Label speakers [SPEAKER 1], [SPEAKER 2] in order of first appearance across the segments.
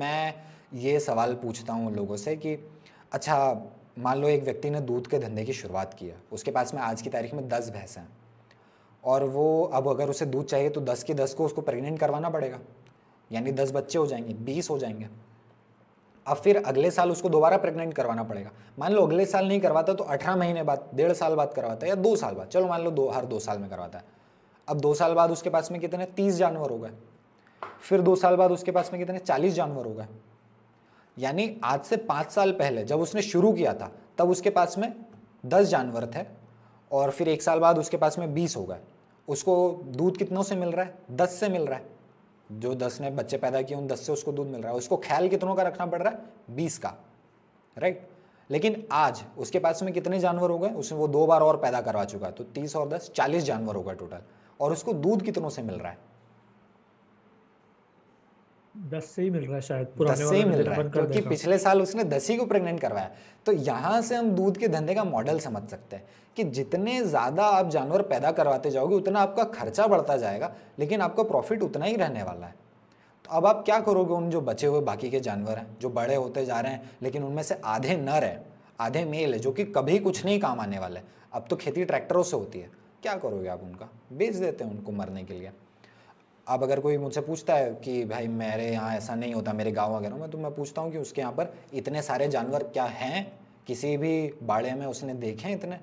[SPEAKER 1] मैं ये सवाल पूछता हूँ लोगों से कि अच्छा, मान लो एक व्यक्ति ने दूध के धंधे की शुरुआत की है, उसके पास में आज की तारीख में 10 भैंसें हैं, और वो अब अगर उसे दूध चाहिए तो 10 की 10 को उसको प्रेग्नेंट करवाना पड़ेगा, यानी 10 बच्चे हो जाएंगे, 20 हो जाएंगे। अब फिर अगले साल उसको दोबारा प्रेग्नेंट करवाना पड़ेगा। मान लो अगले साल नहीं करवाता तो 18 महीने बाद, 1.5 साल बाद करवाता है, या 2 साल बाद, चलो मान लो हर 2 साल में करवाता है। अब 2 साल बाद उसके पास में कितने, 30 जानवर हो गए। फिर 2 साल बाद उसके पास में कितने, 40 जानवर हो गए। यानी आज से 5 साल पहले जब उसने शुरू किया था तब उसके पास में 10 जानवर थे, और फिर 1 साल बाद उसके पास में 20 हो गए। उसको दूध कितनों से मिल रहा है, 10 से मिल रहा है। जो 10 ने बच्चे पैदा किए उन 10 से उसको दूध मिल रहा है। उसको ख्याल कितनों का रखना पड़ रहा है, 20 का, राइट। लेकिन आज उसके पास में कितने जानवर हो गए, उसने वो 2 बार और पैदा करवा चुका है, तो 30 और 10 40 जानवर हो गए टोटल। और उसको दूध कितनों से मिल रहा है,
[SPEAKER 2] 10 से ही मिल रहा है शायद,
[SPEAKER 1] 10
[SPEAKER 2] पुराने
[SPEAKER 1] से ही
[SPEAKER 2] वाला ने
[SPEAKER 1] मिल
[SPEAKER 2] बेटा
[SPEAKER 1] रहा है,
[SPEAKER 2] बंद कर
[SPEAKER 1] क्योंकि
[SPEAKER 2] देगा।
[SPEAKER 1] पिछले साल उसने 10 ही को प्रेग्नेंट करवाया। तो यहाँ से हम दूध के धंधे का मॉडल समझ सकते हैं कि जितने ज़्यादा आप जानवर पैदा करवाते जाओगे उतना आपका खर्चा बढ़ता जाएगा, लेकिन आपका प्रॉफिट उतना ही रहने वाला है। तो अब आप क्या करोगे उन जो बचे हुए बाकी के जानवर हैं, जो बड़े होते जा रहे हैं, लेकिन उनमें से आधे नर हैं, आधे मेल है, जो कि कभी कुछ नहीं काम आने वाले। अब तो खेती ट्रैक्टरों से होती है, क्या करोगे आप, उनका बेच देते हैं उनको मरने के लिए। अब अगर कोई मुझसे पूछता है कि भाई मेरे यहाँ ऐसा नहीं होता, मेरे गाँव वगैरह में, तो मैं पूछता हूँ कि उसके यहाँ पर इतने सारे जानवर क्या हैं, किसी भी बाड़े में उसने देखे हैं इतने,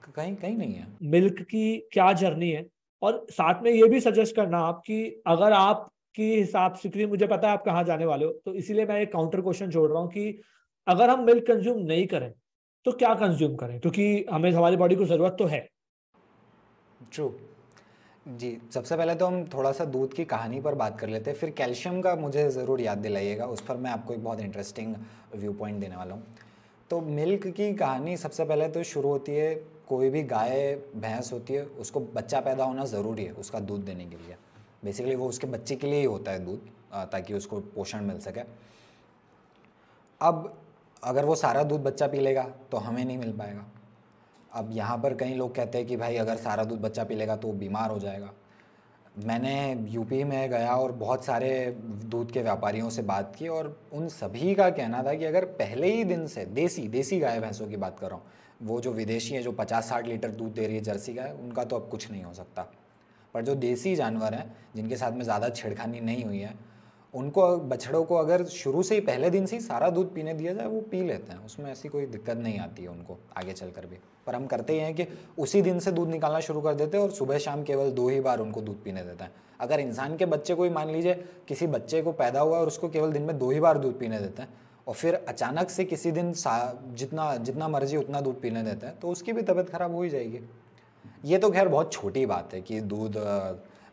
[SPEAKER 1] कहीं कहीं नहीं है।
[SPEAKER 2] मिल्क की क्या जर्नी है, और साथ में ये भी सजेस्ट करना आप कि अगर आपकी हिसाब से, क्योंकि मुझे पता है आप कहाँ जाने वाले हो, तो इसीलिए मैं एक काउंटर क्वेश्चन जोड़ रहा हूँ कि अगर हम मिल्क कंज्यूम नहीं करें तो क्या कंज्यूम करें, क्योंकि हमें हमारी बॉडी को जरूरत तो है।
[SPEAKER 1] ट्रू। जी, सबसे पहले तो हम थोड़ा सा दूध की कहानी पर बात कर लेते हैं, फिर कैल्शियम का मुझे ज़रूर याद दिलाइएगा, उस पर मैं आपको एक बहुत इंटरेस्टिंग व्यू पॉइंट देने वाला हूँ। तो मिल्क की कहानी सबसे पहले तो शुरू होती है, कोई भी गाय भैंस होती है उसको बच्चा पैदा होना ज़रूरी है उसका दूध देने के लिए। बेसिकली वो उसके बच्चे के लिए ही होता है दूध, ताकि उसको पोषण मिल सके। अब अगर वो सारा दूध बच्चा पी लेगा तो हमें नहीं मिल पाएगा। अब यहाँ पर कई लोग कहते हैं कि भाई अगर सारा दूध बच्चा पी लेगा तो वो बीमार हो जाएगा। मैंने यूपी में गया और बहुत सारे दूध के व्यापारियों से बात की, और उन सभी का कहना था कि अगर पहले ही दिन से देसी देसी गाय भैंसों की बात कर रहा हूँ, वो जो विदेशी है जो 50-60 लीटर दूध दे रही है जर्सी गाय, उनका तो अब कुछ नहीं हो सकता। पर जो देसी जानवर हैं जिनके साथ में ज़्यादा छेड़खानी नहीं हुई है, उनको, बछड़ों को अगर शुरू से ही पहले दिन से ही सारा दूध पीने दिया जाए वो पी लेते हैं, उसमें ऐसी कोई दिक्कत नहीं आती है उनको आगे चलकर भी। पर हम करते ही हैं कि उसी दिन से दूध निकालना शुरू कर देते हैं और सुबह शाम केवल 2 ही बार उनको दूध पीने देते हैं। अगर इंसान के बच्चे को ही मान लीजिए किसी बच्चे को पैदा हुआ और उसको केवल दिन में 2 ही बार दूध पीने देते हैं, और फिर अचानक से किसी दिन जितना जितना मर्जी उतना दूध पीने देते हैं, तो उसकी भी तबीयत खराब हो ही जाएगी। ये तो खैर बहुत छोटी बात है कि दूध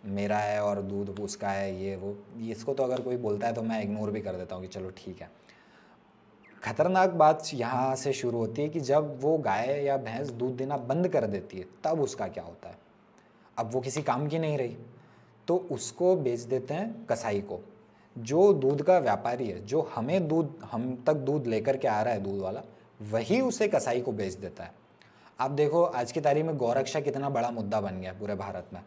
[SPEAKER 1] मेरा है और दूध उसका है, ये वो, इसको तो अगर कोई बोलता है तो मैं इग्नोर भी कर देता हूँ कि चलो ठीक है। खतरनाक बात यहाँ से शुरू होती है कि जब वो गाय या भैंस दूध देना बंद कर देती है तब उसका क्या होता है। अब वो किसी काम की नहीं रही, तो उसको बेच देते हैं कसाई को। जो दूध का व्यापारी है, जो हम तक दूध लेकर के आ रहा है दूध वाला, वही उसे कसाई को बेच देता है। आप देखो आज की तारीख में गौरक्षा कितना बड़ा मुद्दा बन गया पूरे भारत में।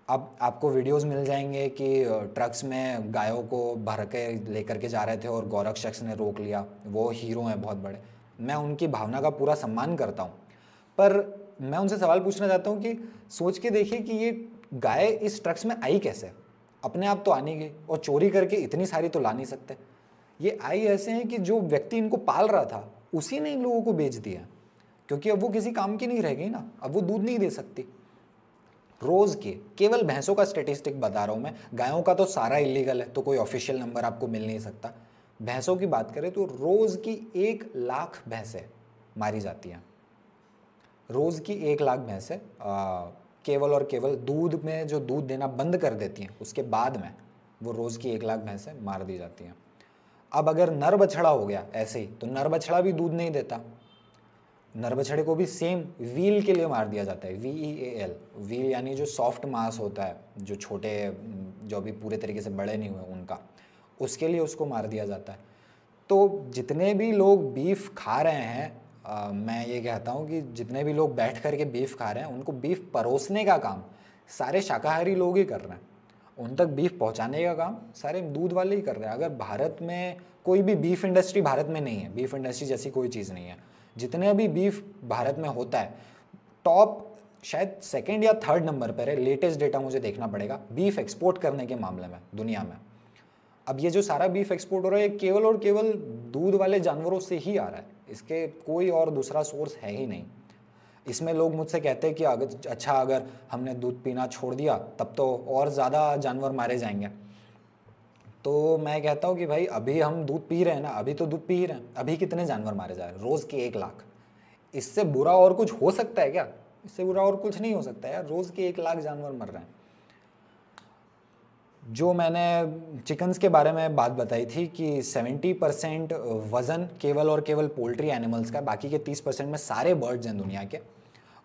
[SPEAKER 1] अब आपको वीडियोस मिल जाएंगे कि ट्रक्स में गायों को भर के लेकर के जा रहे थे और गौरक्षक ने रोक लिया। वो हीरो हैं बहुत बड़े, मैं उनकी भावना का पूरा सम्मान करता हूँ, पर मैं उनसे सवाल पूछना चाहता हूँ कि सोच के देखिए कि ये गाय इस ट्रक्स में आई कैसे, अपने आप तो आ नहीं गई, और चोरी करके इतनी सारी तो ला नहीं सकते। ये आई ऐसे हैं कि जो व्यक्ति इनको पाल रहा था उसी ने इन लोगों को बेच दिया, क्योंकि अब वो किसी काम की नहीं रह गई ना, अब वो दूध नहीं दे सकती। रोज के, केवल भैंसों का स्टेटिस्टिक बता रहा हूं मैं, गायों का तो सारा इलीगल है तो कोई ऑफिशियल नंबर आपको मिल नहीं सकता। भैंसों की बात करें तो रोज की 1 लाख भैंसें मारी जाती हैं। रोज की 1 लाख भैंसें केवल और केवल दूध में, जो दूध देना बंद कर देती हैं उसके बाद में, वो रोज की 1 लाख भैंसें मार दी जाती हैं। अब अगर नर बछड़ा हो गया ऐसे ही, तो नर बछड़ा भी दूध नहीं देता, नर बछड़े को भी सेम व्हील के लिए मार दिया जाता है, VEAL, व्हील यानी जो सॉफ्ट मांस होता है, जो छोटे, जो अभी पूरे तरीके से बड़े नहीं हुए उनका, उसके लिए उसको मार दिया जाता है। तो जितने भी लोग बीफ खा रहे हैं, मैं ये कहता हूँ कि जितने भी लोग बैठ करके बीफ खा रहे हैं, उनको बीफ परोसने का काम सारे शाकाहारी लोग ही कर रहे हैं। उन तक बीफ पहुंचाने का काम सारे दूध वाले ही कर रहे हैं। अगर भारत में कोई भी बीफ इंडस्ट्री भारत में नहीं है, बीफ इंडस्ट्री जैसी कोई चीज़ नहीं है, जितने अभी बीफ भारत में होता है टॉप शायद सेकंड या थर्ड नंबर पर है, लेटेस्ट डेटा मुझे देखना पड़ेगा, बीफ एक्सपोर्ट करने के मामले में दुनिया में। अब ये जो सारा बीफ एक्सपोर्ट हो रहा है केवल और केवल दूध वाले जानवरों से ही आ रहा है, इसके कोई और दूसरा सोर्स है ही नहीं। इसमें लोग मुझसे कहते हैं कि अगर हमने दूध पीना छोड़ दिया तब तो और ज़्यादा जानवर मारे जाएंगे। तो मैं कहता हूँ कि भाई अभी हम दूध पी रहे हैं ना, अभी तो दूध पी रहे हैं, अभी कितने जानवर मारे जा रहे हैं? रोज़ के 1 लाख। इससे बुरा और कुछ हो सकता है क्या? इससे बुरा और कुछ नहीं हो सकता यार, रोज़ के 1 लाख जानवर मर रहे हैं। जो मैंने चिकन्स के बारे में बात बताई थी कि 70% वज़न केवल और केवल पोल्ट्री एनिमल्स का, बाकी के 30% में सारे बर्ड्स हैं दुनिया के।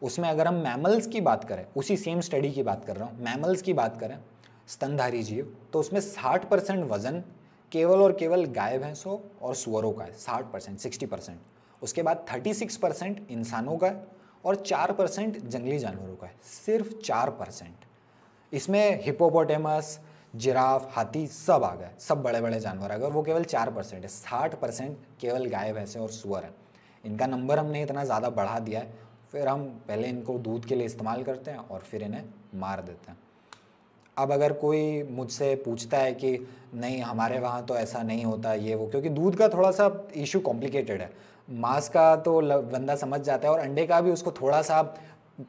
[SPEAKER 1] उसमें अगर हम मैमल्स की बात करें, उसी सेम स्टडी की बात कर रहा हूँ, मैमल्स की बात करें, स्तनधारी जीव, तो उसमें 60% वज़न केवल और केवल गाय भैंसों और सुअरों का है। 60%, 60%। उसके बाद 36% इंसानों का है और 4% जंगली जानवरों का है। सिर्फ 4%। इसमें हिप्पोपोटेमस, जिराफ, हाथी सब आ गए, सब बड़े बड़े जानवर आ गए, वो केवल 4% है। 60% केवल गाय भैंसे और सुअर है। इनका नंबर हमने इतना ज़्यादा बढ़ा दिया है, फिर हम पहले इनको दूध के लिए इस्तेमाल करते हैं और फिर इन्हें मार देते हैं। अब अगर कोई मुझसे पूछता है कि नहीं हमारे वहाँ तो ऐसा नहीं होता ये वो, क्योंकि दूध का थोड़ा सा इशू कॉम्प्लिकेटेड है। मांस का तो बंदा समझ जाता है और अंडे का भी उसको थोड़ा सा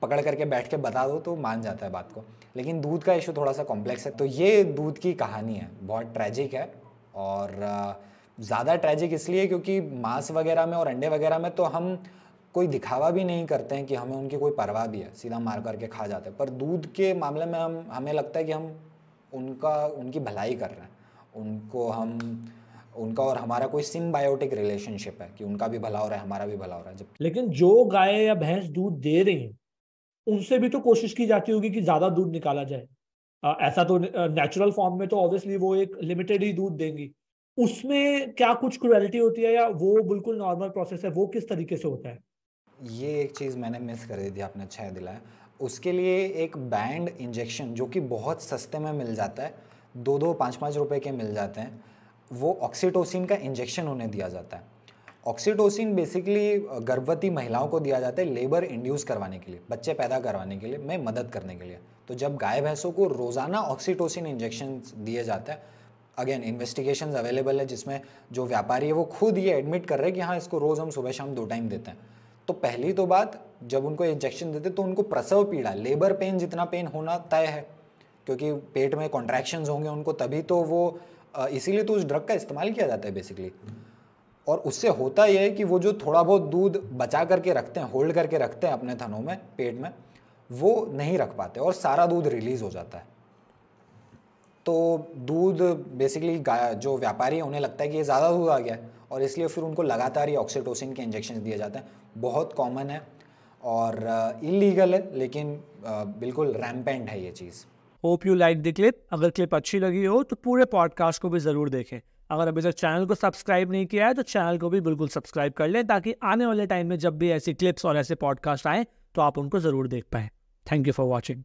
[SPEAKER 1] पकड़ करके बैठ के बता दो तो मान जाता है बात को, लेकिन दूध का इशू थोड़ा सा कॉम्प्लेक्स है। तो ये दूध की कहानी है, बहुत ट्रैजिक है। और ज़्यादा ट्रैजिक इसलिए क्योंकि मांस वगैरह में और अंडे वगैरह में तो हम कोई दिखावा भी नहीं करते हैं कि हमें उनकी कोई परवाह भी है, सीधा मार करके खा जाते हैं। पर दूध के मामले में हमें लगता है कि हम उनकी भलाई कर रहे हैं, उनका और हमारा कोई सिम्बायोटिक रिलेशनशिप है कि उनका भी भला हो रहा है, हमारा भी भला हो रहा है।
[SPEAKER 2] लेकिन जो गाय या भैंस दूध दे रही हैं उनसे भी तो कोशिश की जाती होगी कि ज्यादा दूध निकाला जाए। ऐसा तो नेचुरल फॉर्म में तो ऑब्वियसली वो एक लिमिटेड ही दूध देंगी, उसमें क्या कुछ क्रुएलिटी होती है या वो बिल्कुल नॉर्मल प्रोसेस है? वो किस तरीके से होता है?
[SPEAKER 1] ये एक चीज़ मैंने मिस कर दी थी, आपने अच्छा दिलाया। उसके लिए एक बैंड इंजेक्शन जो कि बहुत सस्ते में मिल जाता है, 2-2, 5-5 रुपए के मिल जाते हैं, वो ऑक्सीटोसिन का इंजेक्शन उन्हें दिया जाता है। ऑक्सीटोसिन बेसिकली गर्भवती महिलाओं को दिया जाता है लेबर इंड्यूस करवाने के लिए, बच्चे पैदा करवाने के लिए, में मदद करने के लिए। तो जब गाय भैंसों को रोज़ाना ऑक्सीटोसिन इंजेक्शन दिए जाता है, अगेन इन्वेस्टिगेशंस अवेलेबल है जिसमें जो व्यापारी है वो खुद ये एडमिट कर रहे हैं कि हाँ इसको रोज़ हम सुबह शाम 2 टाइम देते हैं। तो पहली तो बात, जब उनको इंजेक्शन देते तो उनको प्रसव पीड़ा, लेबर पेन जितना पेन होना तय है, क्योंकि पेट में कॉन्ट्रैक्शंस होंगे उनको, तभी तो वो इसीलिए तो उस ड्रग का इस्तेमाल किया जाता है बेसिकली। और उससे होता यह है कि वो जो थोड़ा बहुत दूध बचा करके रखते हैं, होल्ड करके रखते हैं अपने थनों में, पेट में, वो नहीं रख पाते और सारा दूध रिलीज हो जाता है। तो दूध बेसिकली जो व्यापारी है उन्हें लगता है कि ये ज़्यादा दूध आ गया है और इसलिए फिर उनको लगातार ये ऑक्सीटोसिन के इंजेक्शन दिए जाते हैं। बहुत कॉमन है और इलीगल है, लेकिन बिल्कुल रैम्पेंट है ये चीज़।
[SPEAKER 2] Hope you like the clip. अगर क्लिप अच्छी लगी हो तो पूरे पॉडकास्ट को भी ज़रूर देखें। अगर अभी तक चैनल को सब्सक्राइब नहीं किया है तो चैनल को भी बिल्कुल सब्सक्राइब कर लें, ताकि आने वाले टाइम में जब भी ऐसी क्लिप्स और ऐसे पॉडकास्ट आए तो आप उनको ज़रूर देख पाएँ। Thank you for watching.